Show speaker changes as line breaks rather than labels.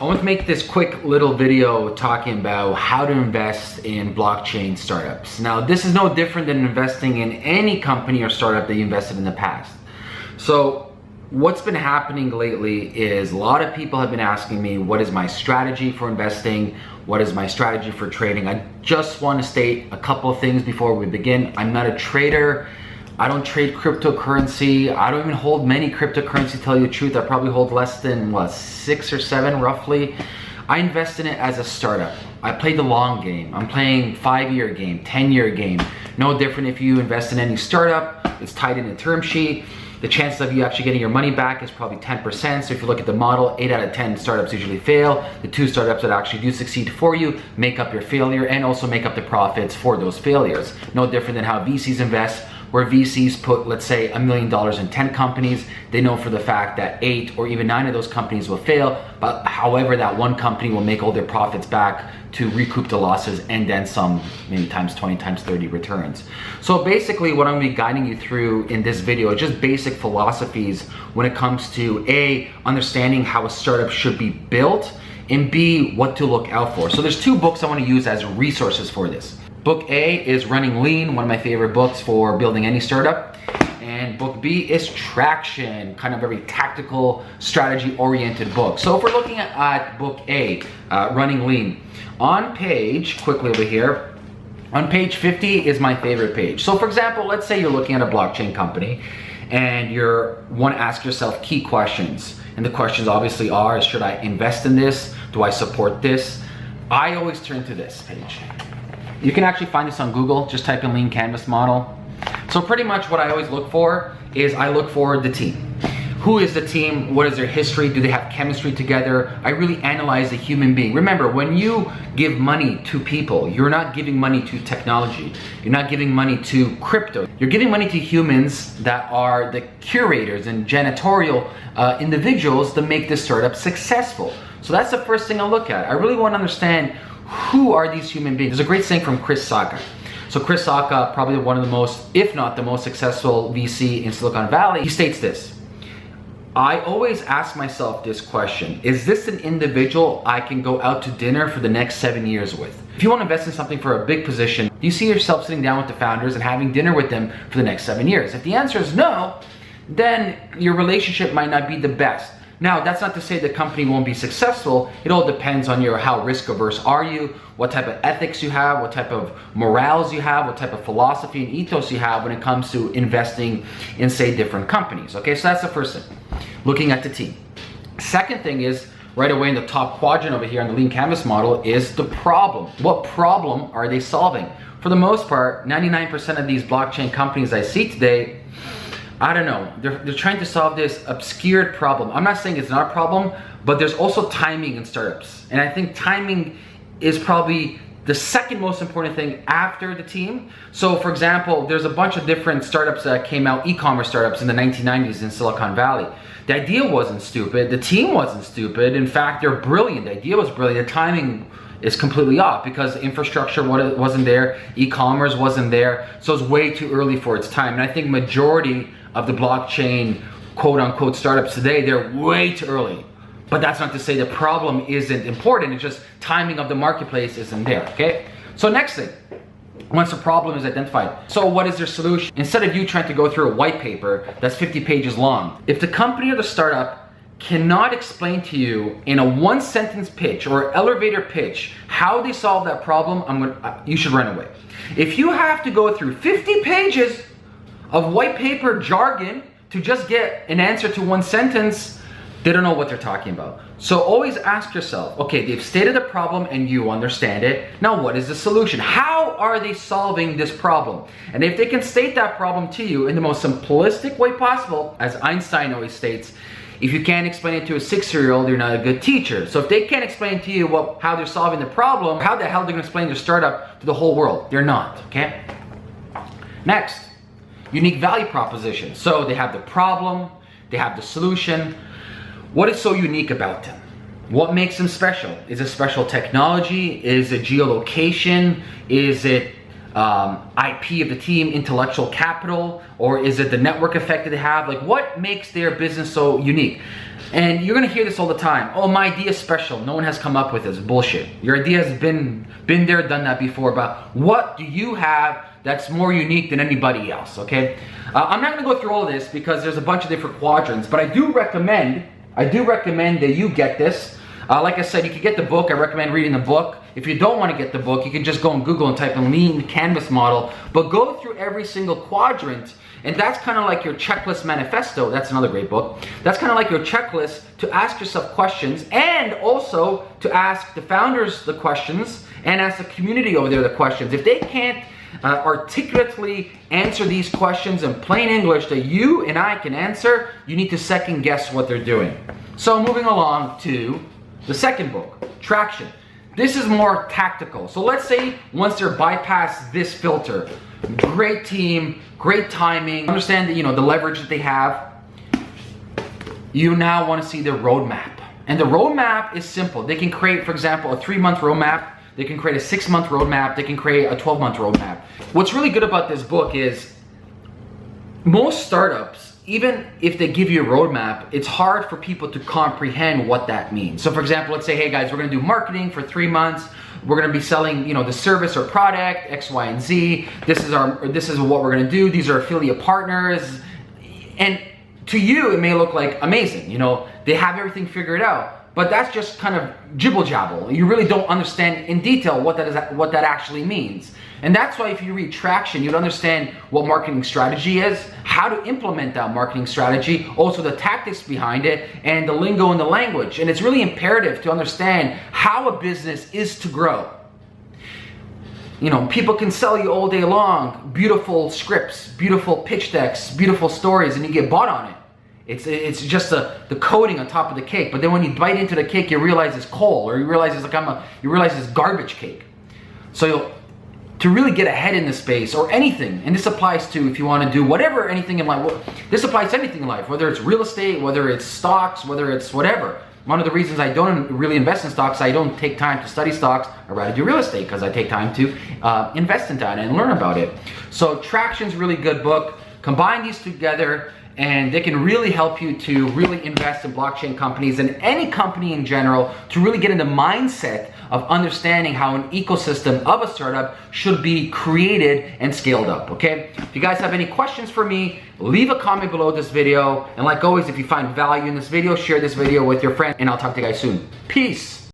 I want to make this quick little video talking about how to invest in blockchain startups. Now, this is no different than investing in any company or startup that you invested in the past. So what's been happening lately is a lot of people have been asking me, what is my strategy for investing? What is my strategy for trading? I just want to state a couple of things before we begin. I'm not a trader. I don't trade cryptocurrency. I don't even hold many cryptocurrency, to tell you the truth. I probably hold less than, 6 or 7 roughly. I invest in it as a startup. I play the long game. I'm playing 5-year game, 10-year game. No different if you invest in any startup. It's tied in a term sheet. The chances of you actually getting your money back is probably 10%. So if you look at the model, 8 out of 10 startups usually fail. The 2 startups that actually do succeed for you make up your failure and also make up the profits for those failures. No different than how VCs invest, where VCs put, let's say, $1 million in 10 companies. They know for the fact that 8 or even 9 of those companies will fail, but however, that one company will make all their profits back to recoup the losses and then some, maybe times 20, times 30 returns. So basically what I'm gonna be guiding you through in this video is just basic philosophies when it comes to A, understanding how a startup should be built, and B, what to look out for. So there's 2 books I wanna use as resources for this. Book A is Running Lean, one of my favorite books for building any startup. And book B is Traction, kind of very tactical, strategy-oriented book. So if we're looking at book A, Running Lean, on page, quickly over here, on page 50 is my favorite page. So for example, let's say you're looking at a blockchain company and you want to ask yourself key questions. And the questions obviously are, should I invest in this? Do I support this? I always turn to this page. You can actually find this on Google, just type in lean canvas model. So pretty much what I always look for is I look for the team. Who is the team? What is their history? Do they have chemistry together? I really analyze the human being. Remember, when you give money to people, you're not giving money to technology. You're not giving money to crypto. You're giving money to humans that are the curators and janitorial individuals that make this startup successful. So that's the first thing I look at. I really want to understand, who are these human beings? There's a great saying from Chris Sacca. So Chris Sacca, probably one of the most, if not the most successful VC in Silicon Valley, he states this: I always ask myself this question, is this an individual I can go out to dinner for the next 7 years with? If you want to invest in something for a big position, do you see yourself sitting down with the founders and having dinner with them for the next 7 years? If the answer is no, then your relationship might not be the best. Now, that's not to say the company won't be successful. It all depends on how risk averse are you, what type of ethics you have, what type of morals you have, what type of philosophy and ethos you have when it comes to investing in, say, different companies. Okay, so that's the first thing, looking at the team. Second thing is, right away in the top quadrant over here on the lean canvas model, is the problem. What problem are they solving? For the most part, 99% of these blockchain companies I see today, I don't know, they're trying to solve this obscured problem. I'm not saying it's not a problem, but there's also timing in startups. And I think timing is probably the second most important thing after the team. So for example, there's a bunch of different startups that came out, e-commerce startups in the 1990s in Silicon Valley. The idea wasn't stupid, the team wasn't stupid. In fact, they're brilliant, the idea was brilliant, the timing is completely off because infrastructure wasn't there, e-commerce wasn't there, so it's way too early for its time. And I think majority of the blockchain quote-unquote startups today, they're way too early. But that's not to say the problem isn't important, it's just timing of the marketplace isn't there, okay? So next thing, once the problem is identified, so what is their solution? Instead of you trying to go through a white paper that's 50 pages long, if the company or the startup cannot explain to you in a 1-sentence pitch or elevator pitch how they solve that problem, you should run away. If you have to go through 50 pages of white paper jargon to just get an answer to 1 sentence, they don't know what they're talking about. So always ask yourself, okay, they've stated a problem and you understand it. Now what is the solution? How are they solving this problem? And if they can state that problem to you in the most simplistic way possible, as Einstein always states, if you can't explain it to a 6-year-old, you're not a good teacher. So if they can't explain to you how they're solving the problem, how the hell are they gonna explain their startup to the whole world? They're not, okay? Next, unique value proposition. So they have the problem, they have the solution. What is so unique about them? What makes them special? Is it special technology? Is it geolocation? Is it IP of the team, intellectual capital? Or is it the network effect that they have? Like, what makes their business so unique? And you're gonna hear this all the time. Oh, my idea is special. No one has come up with this. Bullshit. Your idea has been there, done that before, but what do you have that's more unique than anybody else, okay? I'm not gonna go through all of this because there's a bunch of different quadrants, but I do recommend that you get this. Like I said, you can get the book. I recommend reading the book. If you don't want to get the book, you can just go on Google and type in lean canvas model, but go through every single quadrant. And that's kind of like your checklist manifesto. That's another great book. That's kind of like your checklist to ask yourself questions, and also to ask the founders the questions and ask the community over there the questions. If they can't articulately answer these questions in plain English that you and I can answer, you need to second guess what they're doing. So moving along to the second book, Traction. This is more tactical. So let's say once they're bypassed this filter, great team, great timing, understand that, the leverage that they have. You now want to see their roadmap. And the roadmap is simple. They can create, for example, a 3-month roadmap. They can create a 6-month roadmap. They can create a 12-month roadmap. What's really good about this book is most startups, even if they give you a roadmap, it's hard for people to comprehend what that means. So for example, let's say, hey guys, we're gonna do marketing for 3 months. We're gonna be selling, the service or product, X, Y, and Z. This is what we're gonna do. These are affiliate partners. And to you, it may look like amazing. They have everything figured out. But that's just kind of jibble jabble. You really don't understand in detail what that actually means. And that's why if you read Traction, you'd understand what marketing strategy is, how to implement that marketing strategy, also the tactics behind it, and the lingo and the language. And it's really imperative to understand how a business is to grow. People can sell you all day long beautiful scripts, beautiful pitch decks, beautiful stories, and you get bought on it. It's just the coating on top of the cake. But then when you bite into the cake, you realize it's coal, or you realize it's garbage cake. So to really get ahead in this space, or anything, and this applies to if you want to do whatever, anything in life. This applies to anything in life, whether it's real estate, whether it's stocks, whether it's whatever. One of the reasons I don't really invest in stocks, I don't take time to study stocks. I'd rather do real estate because I take time to invest in that and learn about it. So Traction's a really good book. Combine these together, and they can really help you to really invest in blockchain companies and any company in general, to really get in the mindset of understanding how an ecosystem of a startup should be created and scaled up, okay? If you guys have any questions for me, leave a comment below this video. And like always, if you find value in this video, share this video with your friends, and I'll talk to you guys soon. Peace.